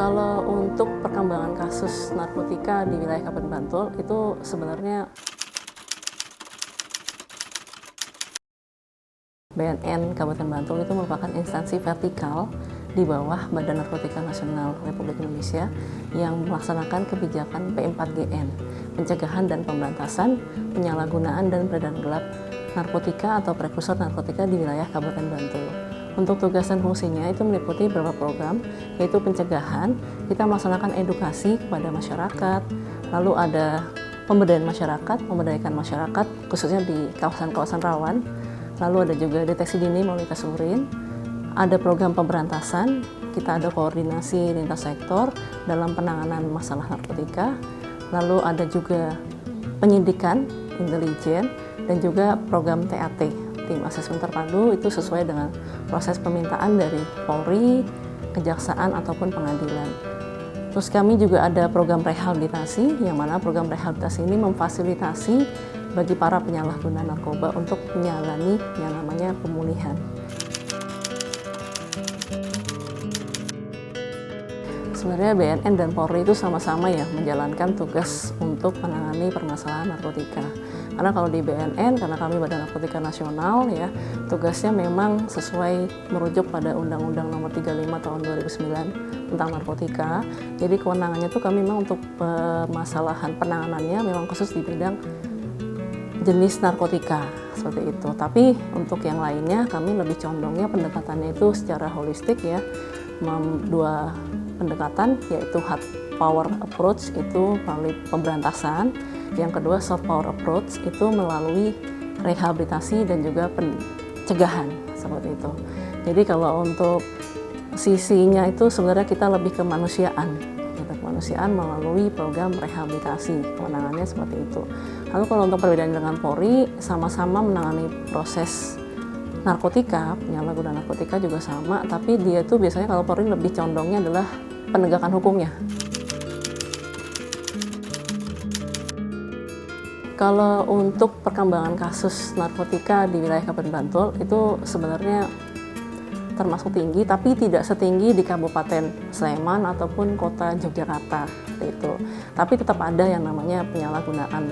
Kalau untuk perkembangan kasus narkotika di wilayah Kabupaten Bantul itu sebenarnya BNN Kabupaten Bantul itu merupakan instansi vertikal di bawah Badan Narkotika Nasional Republik Indonesia yang melaksanakan kebijakan P4GN, pencegahan dan pemberantasan penyalahgunaan dan peredaran gelap narkotika atau prekursor narkotika di wilayah Kabupaten Bantul. Untuk tugas dan fungsinya itu meliputi beberapa program, yaitu pencegahan, kita melaksanakan edukasi kepada masyarakat, lalu ada pemberdayaan masyarakat, memberdayakan masyarakat khususnya di kawasan-kawasan rawan, lalu ada juga deteksi dini melalui tes urin, ada program pemberantasan, kita ada koordinasi lintas sektor dalam penanganan masalah narkotika, lalu ada juga penyidikan, intelijen, dan juga program TAT, tim asesmen terpadu, itu sesuai dengan proses permintaan dari Polri, Kejaksaan, ataupun pengadilan. Terus kami juga ada program rehabilitasi, yang mana program rehabilitasi ini memfasilitasi bagi para penyalahguna narkoba untuk menjalani yang namanya pemulihan. Sebenarnya BNN dan Polri itu sama-sama ya menjalankan tugas untuk menangani permasalahan narkotika. Karena kalau di BNN, karena kami Badan Narkotika Nasional ya, tugasnya memang sesuai merujuk pada Undang-Undang Nomor 35 Tahun 2009 tentang narkotika. Jadi kewenangannya itu kami memang untuk permasalahan penanganannya memang khusus di bidang jenis narkotika seperti itu. Tapi untuk yang lainnya kami lebih condongnya pendekatannya itu secara holistik ya, dua pendekatan, yaitu hard power approach itu melalui pemberantasan, yang kedua soft power approach itu melalui rehabilitasi dan juga pencegahan seperti itu. Jadi kalau untuk sisinya itu sebenarnya kita lebih kemanusiaan melalui program rehabilitasi, kewenangannya seperti itu. Lalu kalau untuk perbedaan dengan Polri, sama-sama menangani proses narkotika, penyalahgunaan narkotika juga sama, tapi dia tuh biasanya kalau Polri lebih condongnya adalah penegakan hukumnya. Kalau untuk perkembangan kasus narkotika di wilayah Kabupaten Bantul itu sebenarnya termasuk tinggi, tapi tidak setinggi di Kabupaten Sleman ataupun Kota Yogyakarta itu. Tapi tetap ada yang namanya penyalahgunaan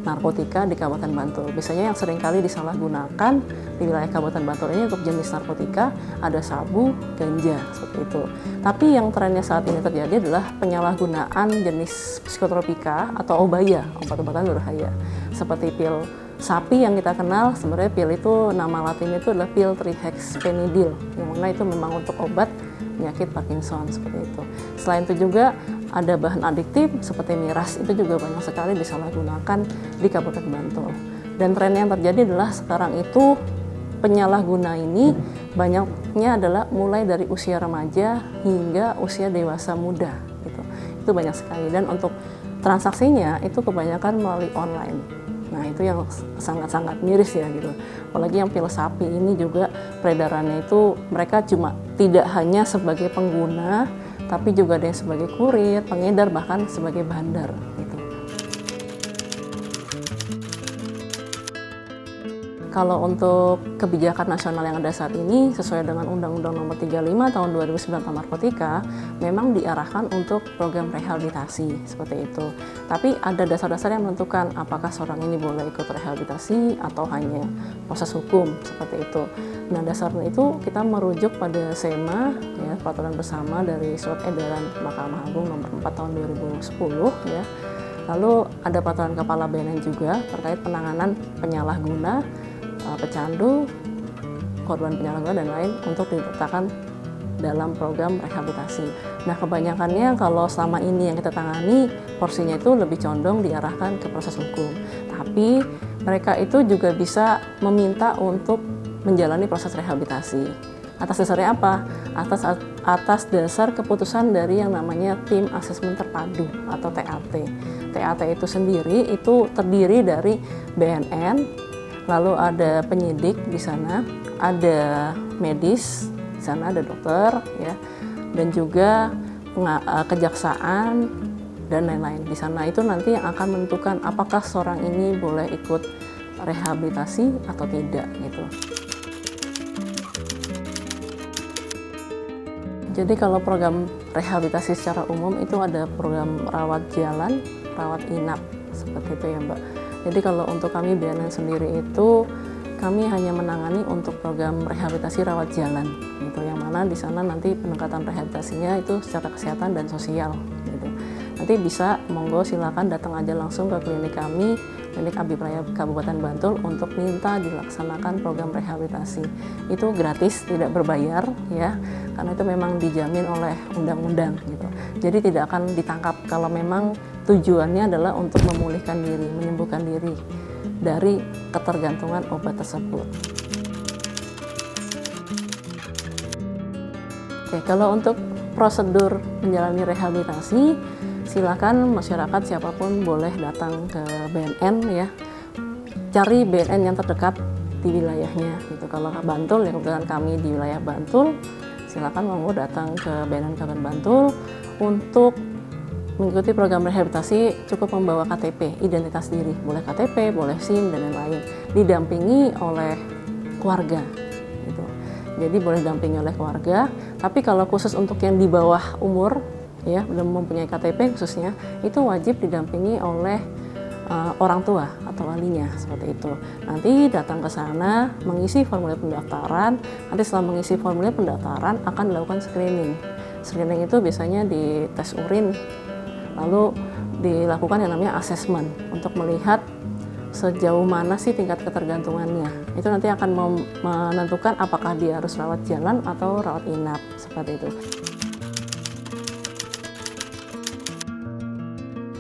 narkotika di Kabupaten Bantul. Biasanya yang seringkali disalahgunakan di wilayah Kabupaten Bantul ini untuk jenis narkotika ada sabu, ganja, seperti itu. Tapi yang trennya saat ini terjadi adalah penyalahgunaan jenis psikotropika atau obaya, obat-obatan berbahaya, seperti pil sapi yang kita kenal. Sebenarnya pil itu nama latinnya itu adalah pil trihexyphenidyl, yang mana itu memang untuk obat penyakit Parkinson seperti itu. Selain itu juga ada bahan adiktif seperti miras, itu juga banyak sekali disalahgunakan di Kabupaten Bantul. Dan tren yang terjadi adalah sekarang itu penyalahguna ini banyaknya adalah mulai dari usia remaja hingga usia dewasa muda gitu. Itu banyak sekali, dan untuk transaksinya itu kebanyakan melalui online. Nah itu yang sangat-sangat miris ya gitu. Apalagi yang pil sapi ini juga peredarannya itu mereka cuma tidak hanya sebagai pengguna, tapi juga ada yang sebagai kurir, pengedar, bahkan sebagai bandar gitu. Kalau untuk kebijakan nasional yang ada saat ini, sesuai dengan Undang-Undang Nomor 35 Tahun 2009 tentang narkotika, memang diarahkan untuk program rehabilitasi seperti itu. Tapi ada dasar-dasar yang menentukan apakah seorang ini boleh ikut rehabilitasi atau hanya proses hukum seperti itu. Nah, dasarnya itu kita merujuk pada SEMA, ya, peraturan bersama dari Surat Edaran Mahkamah Agung Nomor 4 Tahun 2010, ya. Lalu ada peraturan Kepala BNN juga terkait penanganan penyalahguna, pecandu, korban penyalahgunaan dan lain untuk diletakkan dalam program rehabilitasi. Nah, kebanyakannya kalau selama ini yang kita tangani porsinya itu lebih condong diarahkan ke proses hukum. Tapi mereka itu juga bisa meminta untuk menjalani proses rehabilitasi. Atas dasarnya apa? Atas dasar keputusan dari yang namanya tim asesmen terpadu atau TAT. TAT itu sendiri itu terdiri dari BNN, lalu ada penyidik di sana, ada medis di sana, ada dokter, ya, dan juga kejaksaan dan lain-lain. Di sana itu nanti yang akan menentukan apakah seorang ini boleh ikut rehabilitasi atau tidak gitu. Jadi kalau program rehabilitasi secara umum itu ada program rawat jalan, rawat inap, seperti itu ya Mbak. Jadi kalau untuk kami BNN sendiri itu kami hanya menangani untuk program rehabilitasi rawat jalan, gitu. Yang mana di sana nanti pendekatan rehabilitasinya itu secara kesehatan dan sosial, gitu. Nanti bisa monggo silakan datang aja langsung ke klinik kami, Klinik Abi Praya Kabupaten Bantul untuk minta dilaksanakan program rehabilitasi. Itu gratis, tidak berbayar ya, karena itu memang dijamin oleh undang-undang gitu. Jadi tidak akan ditangkap kalau memang tujuannya adalah untuk memulihkan diri, menyembuhkan diri dari ketergantungan obat tersebut. Oke, kalau untuk prosedur menjalani rehabilitasi, silakan masyarakat siapapun boleh datang ke BNN ya, cari BNN yang terdekat di wilayahnya gitu. Kalau Bantul ya, kebetulan kami di wilayah Bantul, silakan monggo datang ke BNN Kabupaten Bantul untuk mengikuti program rehabilitasi. Cukup membawa KTP, identitas diri, boleh KTP, boleh SIM dan lain-lain, didampingi oleh keluarga gitu. Jadi boleh didampingi oleh keluarga, tapi kalau khusus untuk yang di bawah umur ya, belum mempunyai KTP khususnya, itu wajib didampingi oleh orang tua atau walinya, seperti itu. Nanti datang ke sana, mengisi formulir pendaftaran. Nanti setelah mengisi formulir pendaftaran akan dilakukan screening. Screening itu biasanya di tes urin, lalu dilakukan yang namanya assessment untuk melihat sejauh mana sih tingkat ketergantungannya. Itu nanti akan menentukan apakah dia harus rawat jalan atau rawat inap, seperti itu.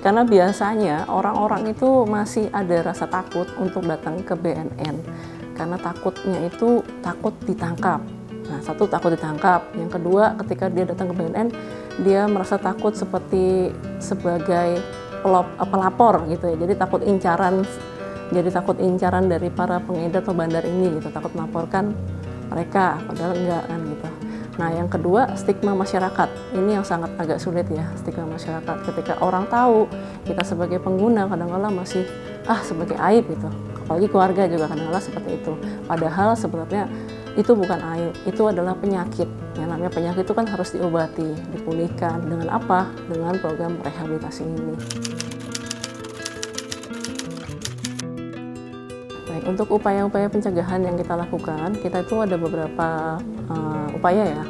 Karena biasanya orang-orang itu masih ada rasa takut untuk datang ke BNN. Karena takutnya itu takut ditangkap. Nah, satu takut ditangkap. Yang kedua, ketika dia datang ke BNN, dia merasa takut seperti sebagai pelapor gitu ya. Jadi takut incaran dari para pengedar atau bandar ini gitu. Takut melaporkan mereka, padahal enggak kan gitu. Nah, yang kedua, stigma masyarakat. Ini yang sangat agak sulit ya, stigma masyarakat. Ketika orang tahu kita sebagai pengguna, kadang-kadang masih sebagai aib gitu. Apalagi keluarga juga kadang-kadang seperti itu. Padahal sebenarnya itu bukan aib, itu adalah penyakit. Yang namanya penyakit itu kan harus diobati, dipulihkan. Dengan apa? Dengan program rehabilitasi ini. Baik, untuk upaya-upaya pencegahan yang kita lakukan, kita itu ada beberapa upaya ya.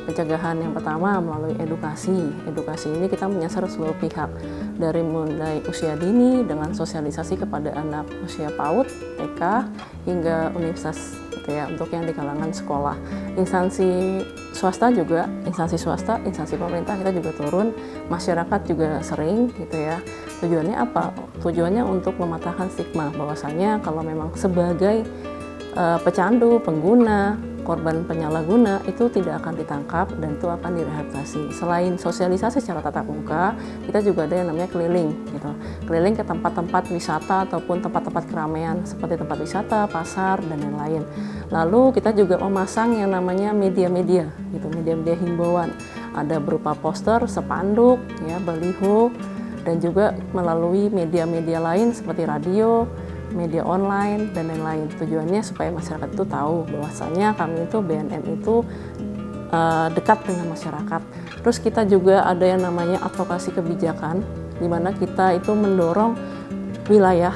Pencegahan yang pertama melalui edukasi. Edukasi ini kita menyasar seluruh pihak, dari mulai usia dini dengan sosialisasi kepada anak usia PAUD, TK, hingga universitas gitu ya, untuk yang di kalangan sekolah. Instansi swasta, instansi pemerintah kita juga turun, masyarakat juga sering gitu ya. Tujuannya apa? Tujuannya untuk mematahkan stigma bahwasanya kalau memang sebagai pecandu, pengguna, korban penyalahguna itu tidak akan ditangkap dan itu akan direhabilitasi. Selain sosialisasi secara tatap muka, kita juga ada yang namanya keliling gitu. Keliling ke tempat-tempat wisata ataupun tempat-tempat keramaian seperti tempat wisata, pasar dan lain-lain. Lalu kita juga memasang yang namanya media-media gitu, media-media himbauan. Ada berupa poster, spanduk, ya, baliho, dan juga melalui media-media lain seperti radio, media online dan lain-lain. Tujuannya supaya masyarakat itu tahu bahwasanya kami itu BNN itu dekat dengan masyarakat. Terus kita juga ada yang namanya advokasi kebijakan, di mana kita itu mendorong wilayah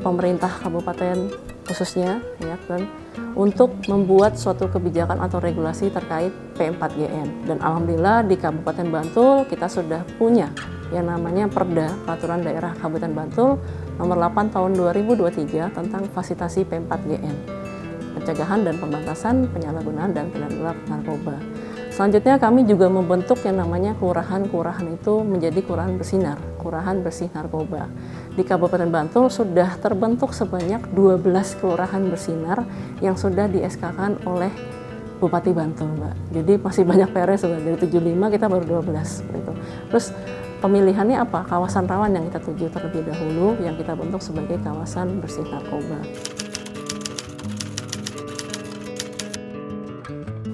pemerintah kabupaten khususnya ya kan, untuk membuat suatu kebijakan atau regulasi terkait P4GN. Dan alhamdulillah di Kabupaten Bantul kita sudah punya yang namanya Perda Peraturan Daerah Kabupaten Bantul nomor 8 tahun 2023 tentang fasilitasi P4GN, pencegahan dan pemberantasan penyalahgunaan dan peredaran narkoba. Selanjutnya kami juga membentuk yang namanya kelurahan-kelurahan itu menjadi kelurahan bersinar, kelurahan bersih narkoba. Di Kabupaten Bantul sudah terbentuk sebanyak 12 kelurahan bersinar yang sudah di-SK-kan oleh Bupati Bantul, Mbak. Jadi masih banyak PR sebenarnya, dari 75 kita baru 12 gitu. Terus pemilihannya apa? Kawasan rawan yang kita tuju terlebih dahulu, yang kita bentuk sebagai kawasan bersih narkoba.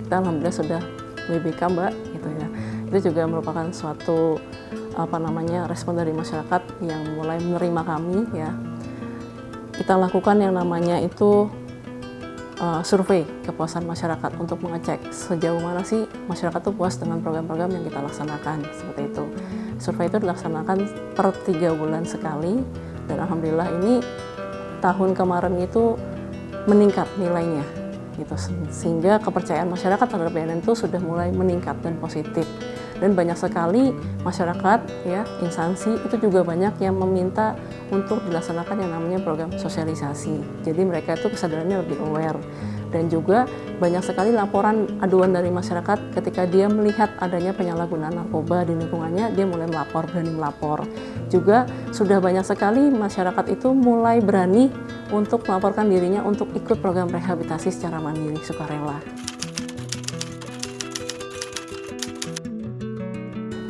Kita alhamdulillah sudah WBK, Mbak, gitu ya. Itu juga merupakan suatu respon dari masyarakat yang mulai menerima kami ya. Kita lakukan yang namanya itu survei kepuasan masyarakat untuk mengecek sejauh mana sih masyarakat tuh puas dengan program-program yang kita laksanakan, seperti itu. Survei itu dilaksanakan per 3 bulan sekali, dan alhamdulillah ini tahun kemarin itu meningkat nilainya gitu, sehingga kepercayaan masyarakat terhadap BNN itu sudah mulai meningkat dan positif. Dan banyak sekali masyarakat, ya, instansi itu juga banyak yang meminta untuk dilaksanakan yang namanya program sosialisasi. Jadi mereka itu kesadarannya lebih aware. Dan juga banyak sekali laporan aduan dari masyarakat ketika dia melihat adanya penyalahgunaan narkoba di lingkungannya, dia mulai melapor, berani melapor. Juga sudah banyak sekali masyarakat itu mulai berani untuk melaporkan dirinya untuk ikut program rehabilitasi secara mandiri, sukarela.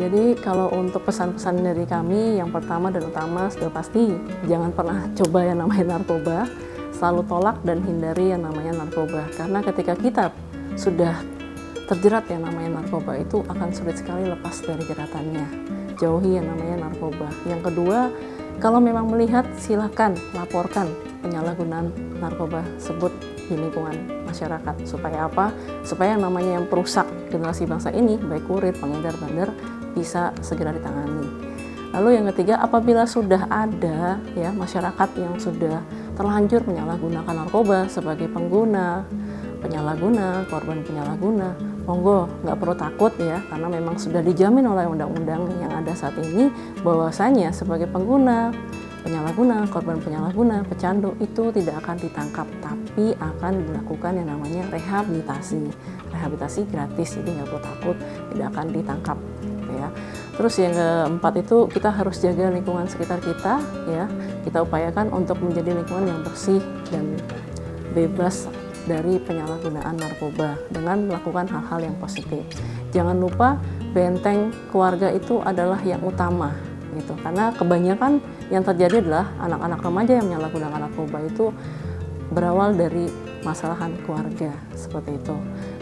Jadi kalau untuk pesan-pesan dari kami, yang pertama dan utama sudah pasti jangan pernah coba yang namanya narkoba, selalu tolak dan hindari yang namanya narkoba. Karena ketika kita sudah terjerat yang namanya narkoba itu akan sulit sekali lepas dari jeratannya. Jauhi yang namanya narkoba. Yang kedua, kalau memang melihat silakan laporkan penyalahgunaan narkoba tersebut di lingkungan masyarakat. Supaya apa? Supaya yang namanya yang perusak generasi bangsa ini, baik kurir, pengedar, bandar, bisa segera ditangani. Lalu yang ketiga, apabila sudah ada ya masyarakat yang sudah terlanjur menyalahgunakan narkoba sebagai pengguna, penyalahguna, korban penyalahguna, monggo nggak perlu takut ya, karena memang sudah dijamin oleh undang-undang yang ada saat ini bahwasanya sebagai pengguna, penyalahguna, korban penyalahguna, pecandu itu tidak akan ditangkap, tapi akan dilakukan yang namanya rehabilitasi. Rehabilitasi gratis, jadi nggak perlu takut, tidak akan ditangkap. Ya. Terus yang keempat itu kita harus jaga lingkungan sekitar kita, ya. Kita upayakan untuk menjadi lingkungan yang bersih dan bebas dari penyalahgunaan narkoba dengan melakukan hal-hal yang positif. Jangan lupa benteng keluarga itu adalah yang utama, gitu. Karena kebanyakan yang terjadi adalah anak-anak remaja yang menyalahgunakan narkoba itu berawal dari masalahan keluarga, seperti itu.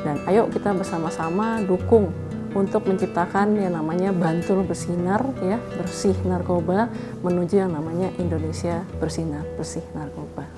Dan ayo kita bersama-sama dukung untuk menciptakan yang namanya Bantul Bersinar, ya, bersih narkoba, menuju yang namanya Indonesia bersinar, bersih narkoba.